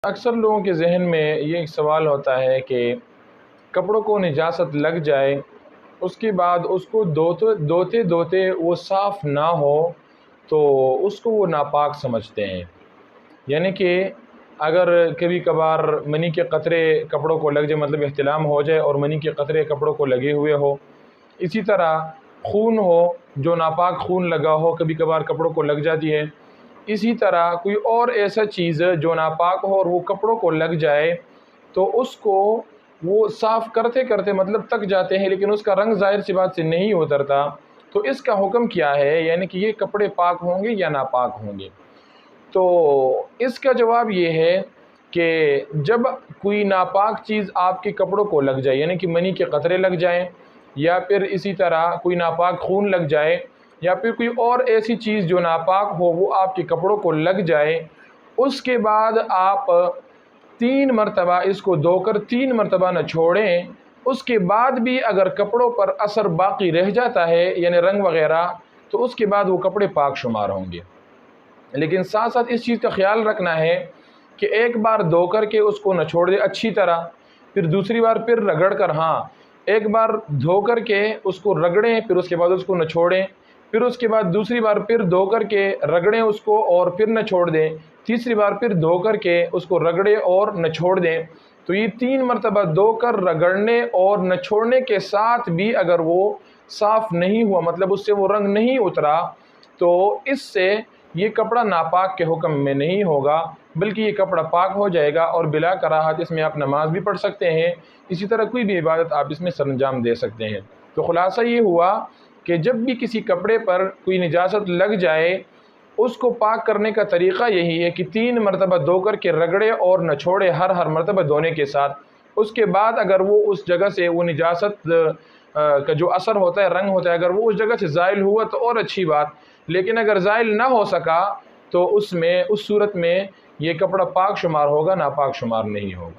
اکثر لوگوں کے ذہن میں یہ ایک سوال ہوتا ہے کہ کپڑوں کو نجاست لگ جائے، اس کے بعد اس کو دھوتے وہ صاف نہ ہو تو اس کو وہ ناپاک سمجھتے ہیں۔ یعنی کہ اگر کبھی کبھار منی کے قطرے کپڑوں کو لگ جائے، مطلب احتلام ہو جائے اور منی کے قطرے کپڑوں کو لگے ہوئے ہو، اسی طرح خون ہو، جو ناپاک خون لگا ہو کبھی کبھار کپڑوں کو لگ جاتی ہے، اسی طرح کوئی اور ایسا چیز جو ناپاک ہو اور وہ کپڑوں کو لگ جائے تو اس کو وہ صاف کرتے کرتے مطلب تک جاتے ہیں، لیکن اس کا رنگ ظاہر سی بات سے نہیں اترتا، تو اس کا حکم کیا ہے؟ یعنی کہ یہ کپڑے پاک ہوں گے یا ناپاک ہوں گے؟ تو اس کا جواب یہ ہے کہ جب کوئی ناپاک چیز آپ کے کپڑوں کو لگ جائے، یعنی کہ منی کے قطرے لگ جائیں، یا پھر اسی طرح کوئی ناپاک خون لگ جائے، یا پھر کوئی اور ایسی چیز جو ناپاک ہو وہ آپ کے کپڑوں کو لگ جائے، اس کے بعد آپ 3 مرتبہ اس کو دھو کر 3 مرتبہ نہ چھوڑیں۔ اس کے بعد بھی اگر کپڑوں پر اثر باقی رہ جاتا ہے یعنی رنگ وغیرہ، تو اس کے بعد وہ کپڑے پاک شمار ہوں گے۔ لیکن ساتھ ساتھ اس چیز کا خیال رکھنا ہے کہ ایک بار دھو کر کے اس کو نہ چھوڑ دیں اچھی طرح، پھر دوسری بار پھر رگڑ کر، ایک بار دھو کر کے اس کو رگڑیں، پھر اس کے بعد اس کو نہ چھوڑیں، پھر اس کے بعد دوسری بار پھر دھو کر کے رگڑیں اس کو اور پھر نہ چھوڑ دیں، تیسری بار پھر دھو کر کے اس کو رگڑیں اور نہ چھوڑ دیں۔ تو یہ 3 مرتبہ دھو کر رگڑنے اور نہ چھوڑنے کے ساتھ بھی اگر وہ صاف نہیں ہوا، مطلب اس سے وہ رنگ نہیں اترا، تو اس سے یہ کپڑا ناپاک کے حکم میں نہیں ہوگا، بلکہ یہ کپڑا پاک ہو جائے گا اور بلا کراہت اس میں آپ نماز بھی پڑھ سکتے ہیں، اسی طرح کوئی بھی عبادت آپ اس میں سر انجام دے سکتے ہیں۔ تو خلاصہ یہ ہوا کہ جب بھی کسی کپڑے پر کوئی نجاست لگ جائے، اس کو پاک کرنے کا طریقہ یہی ہے کہ 3 مرتبہ دھو کر کے رگڑے اور نہ چھوڑے ہر مرتبہ دھونے کے ساتھ۔ اس کے بعد اگر وہ اس جگہ سے وہ نجاست کا جو اثر ہوتا ہے، رنگ ہوتا ہے، اگر وہ اس جگہ سے زائل ہوا تو اور اچھی بات، لیکن اگر زائل نہ ہو سکا تو اس صورت میں یہ کپڑا پاک شمار ہوگا، ناپاک شمار نہیں ہوگا۔